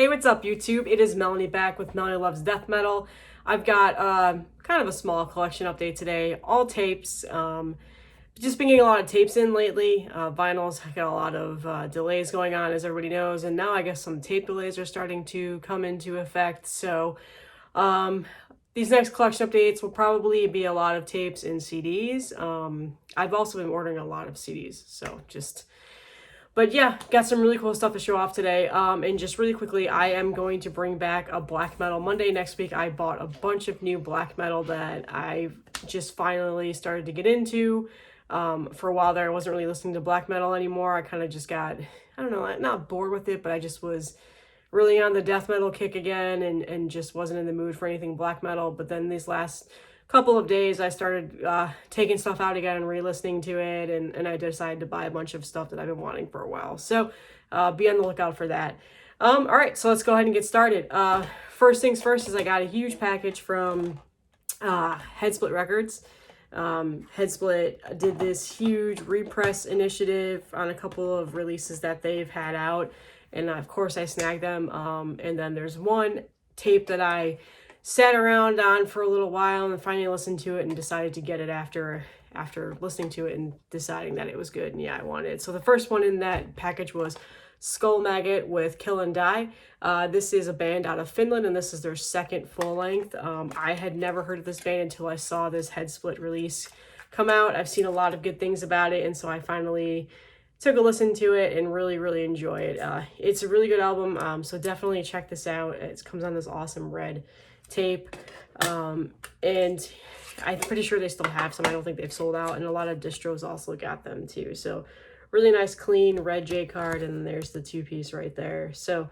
Hey, what's up, YouTube? It is Melanie back with Melanie Loves Death Metal. I've got kind of a small collection update today, all tapes. Just been getting a lot of tapes in lately. Vinyls got a lot of delays going on, as everybody knows, and now I guess some tape delays are starting to come into effect. So these next collection updates will probably be a lot of tapes and CDs. I've also been ordering a lot of CDs, so But yeah, got some really cool stuff to show off today. And just really quickly, I am going to bring back a Black Metal Monday next week. I bought a bunch of new Black Metal that I've just finally started to get into. For a while there, I wasn't really listening to Black Metal anymore. I kind of just got, I don't know, not bored with it, but I just was really on the death metal kick again and just wasn't in the mood for anything Black Metal. But then these last couple of days I started taking stuff out again and re-listening to it, and I decided to buy a bunch of stuff that I've been wanting for a while, so be on the lookout for that. All right, so let's go ahead and get started. First things first is I got a huge package from Headsplit Records. Headsplit did this huge repress initiative on a couple of releases that they've had out, and of course I snagged them. And then there's one tape that I sat around on for a little while and finally listened to it and decided to get it after listening to it and deciding that it was good, and yeah, I wanted it. So the first one in that package was Skulmagot with Kill and Die. This is a band out of Finland, and this is their second full length. I had never heard of this band until I saw this Headsplit release come out. I've seen a lot of good things about it, and so I finally took a listen to it and really enjoy it. It's a really good album, so definitely check this out. It comes on this awesome red tape, and I'm pretty sure they still have some. I don't think they've sold out, and a lot of distros also got them too. So really nice clean red J card, and there's the two-piece right there. So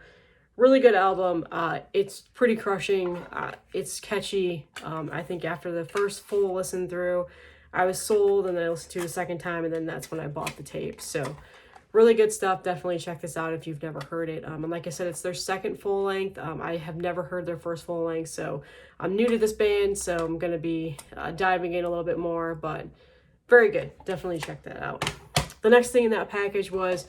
really good album. It's pretty crushing. It's catchy. I think after the first full listen through, I was sold, and then I listened to it a second time, and then that's when I bought the tape. So really good stuff. Definitely check this out if you've never heard it. And like I said, it's their second full length. I have never heard their first full length, so I'm new to this band, so I'm going to be diving in a little bit more, but very good. Definitely check that out. The next thing in that package was,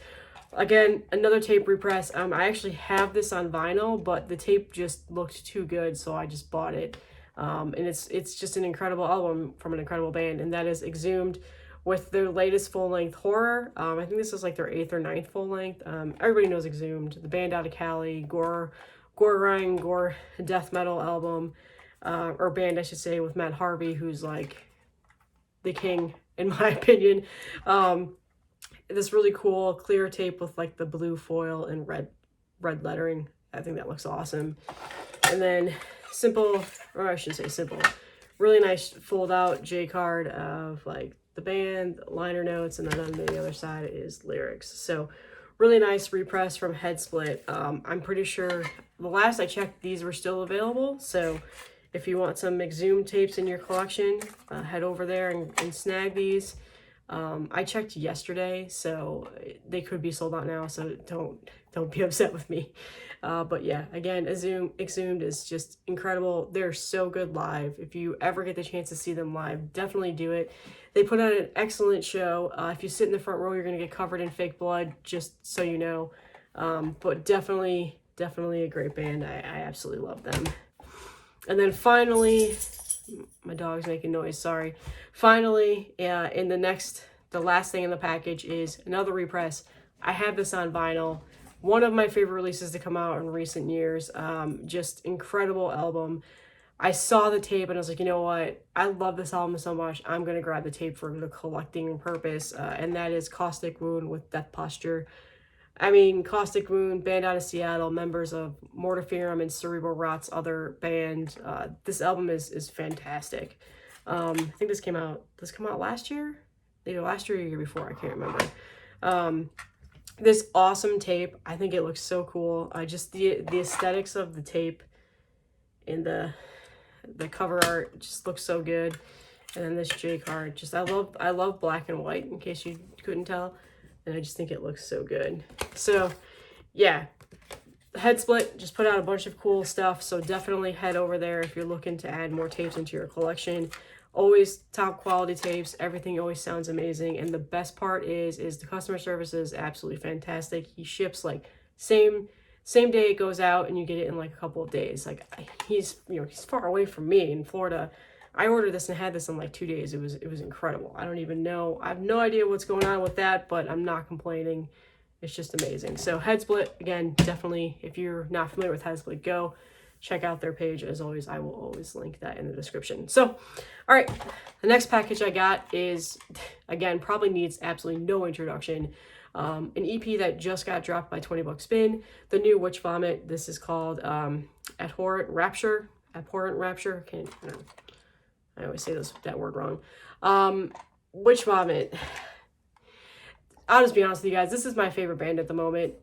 again, another tape repress. I actually have this on vinyl, but the tape just looked too good, so I just bought it. And it's just an incredible album from an incredible band, and that is Exhumed with their latest full-length Horror. I think this is like their 8th or 9th full-length. Everybody knows Exhumed, the band out of Cali, Gurgling Gore death metal album, or band, I should say, with Matt Harvey, who's like the king, in my opinion. This really cool clear tape with like the blue foil and red lettering. I think that looks awesome. And then simple, or I shouldn't say simple, really nice fold-out J card of like the band, liner notes, and then on the other side is lyrics. So really nice repress from Headsplit. I'm pretty sure the last I checked, these were still available. So if you want some Exhumed tapes in your collection, head over there and snag these. I checked yesterday, so they could be sold out now, so don't be upset with me. But yeah, again, Exhumed is just incredible. They're so good live. If you ever get the chance to see them live, definitely do it. They put on an excellent show. If you sit in the front row, you're going to get covered in fake blood, just so you know. But definitely a great band. I absolutely love them. And then finally, my dog's making noise, sorry. Finally, the last thing in the package is another repress. I have this on vinyl. One of my favorite releases to come out in recent years. Just incredible album. I saw the tape and I was like, you know what? I love this album so much. I'm going to grab the tape for the collecting purpose. And that is Caustic with Death Posture. I mean, Caustic Wound, band out of Seattle, members of Mortiferum and Cerebral Rot's other band. This album is fantastic. I think this came out last year? Either last year or the year before, I can't remember. This awesome tape, I think it looks so cool. Just the aesthetics of the tape and the cover art just looks so good. And then this J card, just I love black and white, in case you couldn't tell. And I just think it looks so good. So yeah, Headsplit just put out a bunch of cool stuff, so definitely head over there if you're looking to add more tapes into your collection. Always top quality tapes. Everything always sounds amazing. And the best part is the customer service is absolutely fantastic. He ships like same same day it goes out and you get it in like a couple of days. Like he's far away from me in Florida. I ordered this and had this in like 2 days. It was incredible. I don't even know. I have no idea what's going on with that, but I'm not complaining. It's just amazing. So Headsplit, again, definitely, if you're not familiar with Headsplit, go check out their page. As always, I will always link that in the description. So, all right, the next package I got is, again, probably needs absolutely no introduction. An EP that just got dropped by 20 Buck Spin, the new Witch Vomit. This is called Abhorrent Rapture. Abhorrent Rapture. I always say that word wrong. Witch Vomit. I'll just be honest with you guys. This is my favorite band at the moment.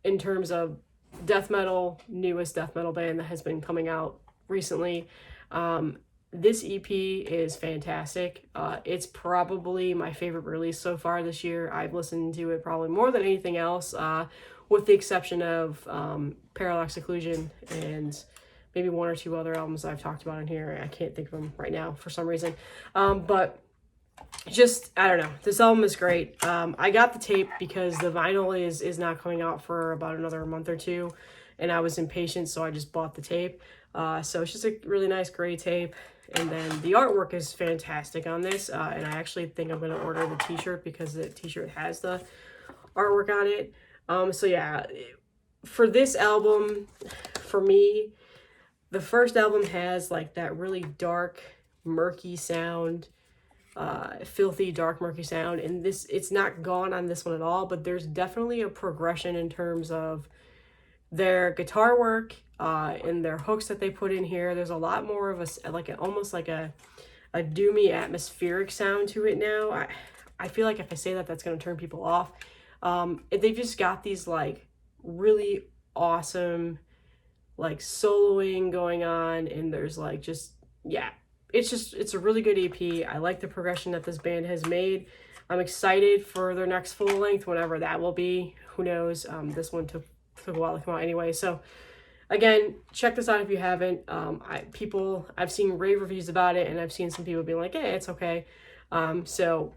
In terms of death metal, newest death metal band that has been coming out recently. This EP is fantastic. It's probably my favorite release so far this year. I've listened to it probably more than anything else, with the exception of Parallax Occlusion and maybe one or two other albums I've talked about in here. I can't think of them right now for some reason. But just, I don't know. This album is great. I got the tape because the vinyl is not coming out for about another month or two. And I was impatient, so I just bought the tape. So it's just a really nice gray tape. And then the artwork is fantastic on this. And I actually think I'm going to order the t-shirt because the t-shirt has the artwork on it. So yeah, for this album, for me, the first album has like that really dark, murky sound, filthy, dark, murky sound. And this, it's not gone on this one at all, but there's definitely a progression in terms of their guitar work, and their hooks that they put in here. There's a lot more of almost like a doomy atmospheric sound to it now. I feel like if I say that, that's going to turn people off. They've just got these like really awesome like soloing going on, and there's like just, yeah, it's a really good EP. I like the progression that this band has made. I'm excited for their next full length, whenever that will be. Who knows? This one took a while to come out anyway. So again, check this out if you haven't. I've seen rave reviews about it, and I've seen some people being like, "Hey, it's okay." So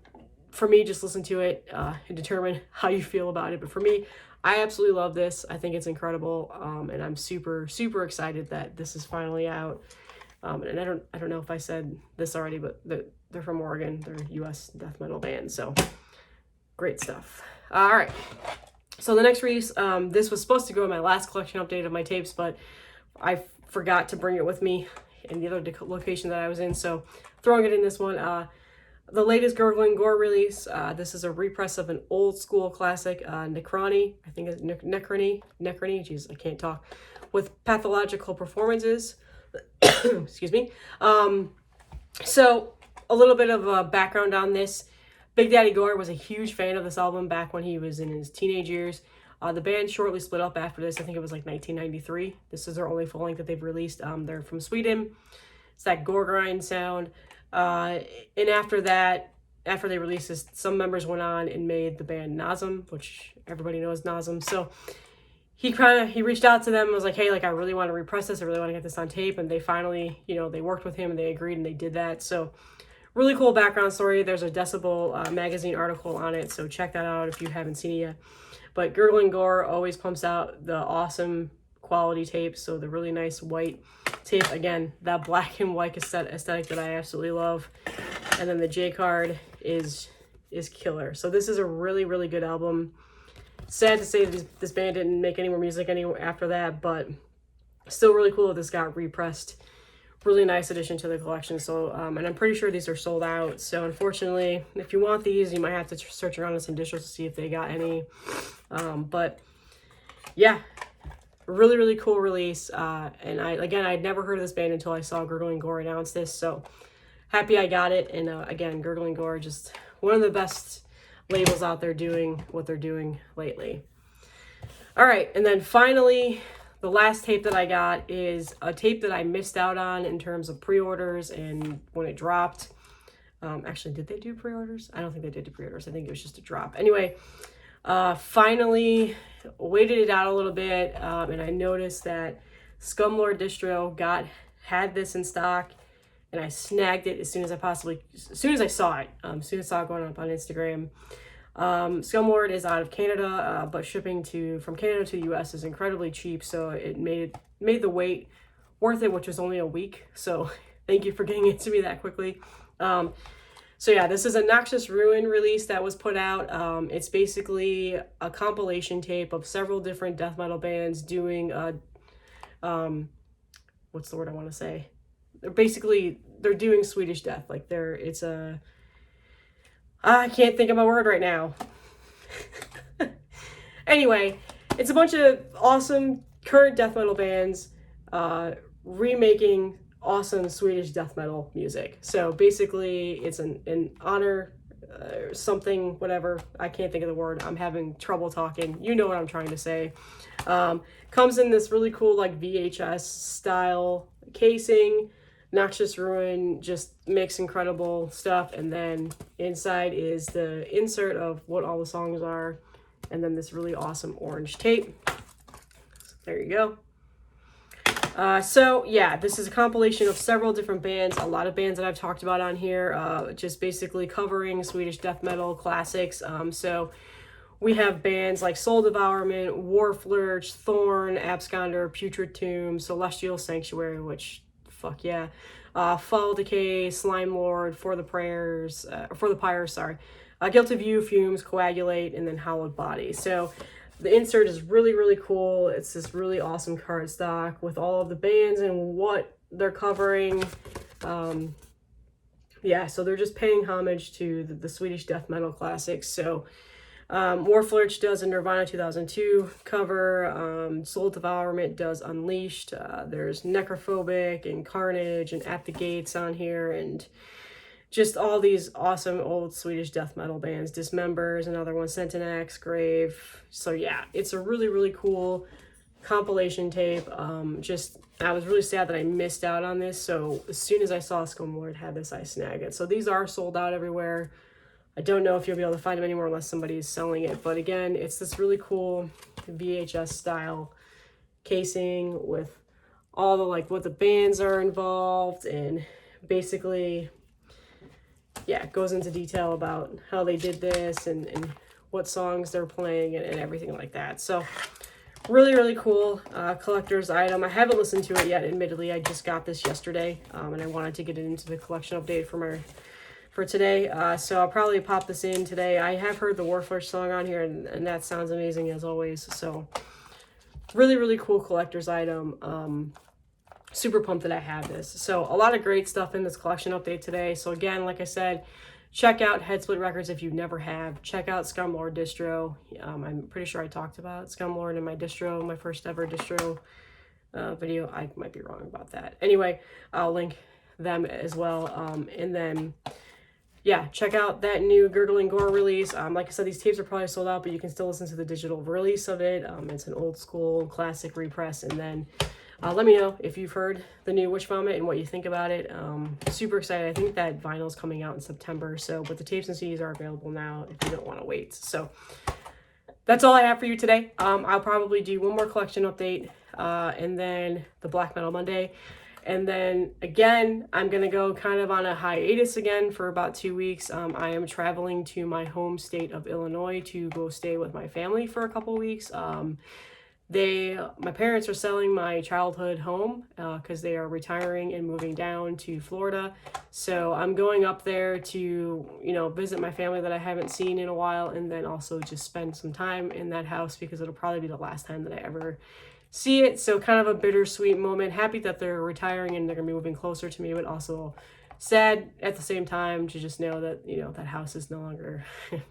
for me, just listen to it and determine how you feel about it. But for me, I absolutely love this. I think it's incredible, and I'm super, super excited that this is finally out. And I don't know if I said this already, but they're from Oregon. They're a U.S. death metal band, so great stuff. All right. So the next release, this was supposed to go in my last collection update of my tapes, but I forgot to bring it with me in the other location that I was in, so throwing it in this one. The latest Gurgling Gore release, this is a repress of an old school classic, Necrony, I think it's Necrony, jeez, I can't talk, with pathological performances. Excuse me. So a little bit of a background on this. Big Daddy Gore was a huge fan of this album back when he was in his teenage years. The band shortly split up after this. I think it was like 1993. This is their only full length that they've released. They're from Sweden. It's that gore grind sound. And after that, after they released this, some members went on and made the band Nazem, which everybody knows Nazem. So he reached out to them and was like, "Hey, like, I really want to repress this. I really want to get this on tape." And they finally, they worked with him and they agreed and they did that. So really cool background story. There's a Decibel magazine article on it, so check that out if you haven't seen it yet. But Gurgling Gore always pumps out the awesome quality tapes, so the really nice white tape. Again, that black and white aesthetic that I absolutely love. And then the J card is killer. So this is a really, really good album. Sad to say that this band didn't make any more music after that, but still really cool that this got repressed. Really nice addition to the collection. So, and I'm pretty sure these are sold out. So unfortunately, if you want these, you might have to search around in some distros to see if they got any. But yeah, really, really cool release. And I'd never heard of this band until I saw Gurgling Gore announce this. So happy I got it. And again, Gurgling Gore, just one of the best labels out there doing what they're doing lately. All right, and then finally, the last tape that I got is a tape that I missed out on in terms of pre-orders and when it dropped. Actually, did they do pre-orders? I don't think they did do pre-orders. I think it was just a drop. Anyway, finally waited it out a little bit, and I noticed that Scumlord Distro had this in stock, and I snagged it as soon as I saw it. As soon as I saw it going up on Instagram. Scumlord is out of Canada, but shipping from Canada to the US is incredibly cheap, so it made the wait worth it, which was only a week. So thank you for getting it to me that quickly. So yeah, this is a Noxious Ruin release that was put out. It's basically a compilation tape of several different death metal bands doing what's the word I want to say? They're doing Swedish death. Like I can't think of my word right now. Anyway, it's a bunch of awesome current death metal bands remaking awesome Swedish death metal music. So basically it's an honor, something, whatever. I can't think of the word. I'm having trouble talking. You know what I'm trying to say. Comes in this really cool like VHS style casing. Noxious Ruin just makes incredible stuff, and then inside is the insert of what all the songs are, and then this really awesome orange tape. So there you go. So yeah, this is a compilation of several different bands, a lot of bands that I've talked about on here, just basically covering Swedish death metal classics. So we have bands like Soul Devourment, Warflurch, Thorn, Absconder, Putrid Tomb, Celestial Sanctuary, which fuck yeah, Fall Decay, Slime Lord, For the Pyres, Guilt of You, Fumes, Coagulate, and then Hallowed Body. So the insert is really, really cool. It's this really awesome cardstock with all of the bands and what they're covering. Yeah, so they're just paying homage to the Swedish death metal classics. So Warflurch does a Nirvana 2002 cover. Soul Devourment does Unleashed. There's Necrophobic and Carnage and At the Gates on here, and just all these awesome old Swedish death metal bands. Dismember's another one, Sentinex, Grave. So yeah, it's a really, really cool compilation tape. I was really sad that I missed out on this, so as soon as I saw Scumlord had this, I snagged it. So these are sold out everywhere. I don't know if you'll be able to find them anymore unless somebody is selling it. But again, it's this really cool VHS style casing with all the like what the bands are involved, and basically, yeah, it goes into detail about how they did this and what songs they're playing and everything like that. So really, really cool collector's item. I haven't listened to it yet, admittedly. I just got this yesterday, and I wanted to get it into the collection update for today, so I'll probably pop this in today. I have heard the Warflurch song on here, and that sounds amazing as always. So really, really cool collector's item. Super pumped that I have this. So a lot of great stuff in this collection update today. So again, like I said, check out Headsplit Records if you never have. Check out Scumlord Distro. I'm pretty sure I talked about Scumlord in my distro, my first ever distro video. I might be wrong about that. Anyway, I'll link them as well. And then yeah, check out that new Gurgling Gore release. Like I said, these tapes are probably sold out, but you can still listen to the digital release of it. It's an old school classic repress. And then let me know if you've heard the new Witch Vomit and what you think about it. Super excited. I think that vinyl's coming out in September. So, but the tapes and CDs are available now if you don't want to wait. So that's all I have for you today. I'll probably do one more collection update and then the Black Metal Monday. And then again, I'm going to go kind of on a hiatus again for about 2 weeks. I am traveling to my home state of Illinois to go stay with my family for a couple weeks. My parents are selling my childhood home because they are retiring and moving down to Florida. So I'm going up there to, visit my family that I haven't seen in a while, and then also just spend some time in that house because it'll probably be the last time that I ever see it. So kind of a bittersweet moment. Happy that they're retiring and they're gonna be moving closer to me, but also sad at the same time to just know that, that house is no longer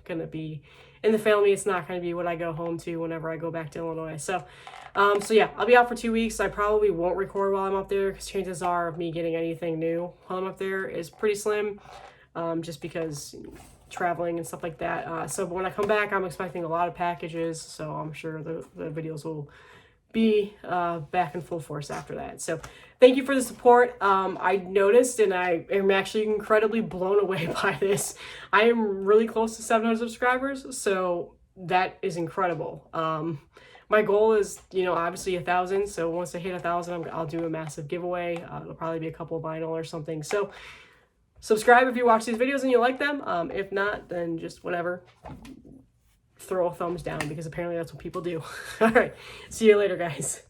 gonna be in the family. It's not gonna be what I go home to whenever I go back to Illinois. So yeah, I'll be out for 2 weeks. I probably won't record while I'm up there because chances are of me getting anything new while I'm up there is pretty slim, just because traveling and stuff like that. So when I come back, I'm expecting a lot of packages, so I'm sure the videos will be back in full force after that. So thank you for the support. I noticed, and I am actually incredibly blown away by this. I am really close to 700 subscribers, so that is incredible. My goal is, obviously 1,000. So once I hit 1,000, I'll do a massive giveaway. It'll probably be a couple of vinyl or something. So subscribe if you watch these videos and you like them. If not, then just whatever. throw a thumbs down because apparently that's what people do. All right. See you later, guys.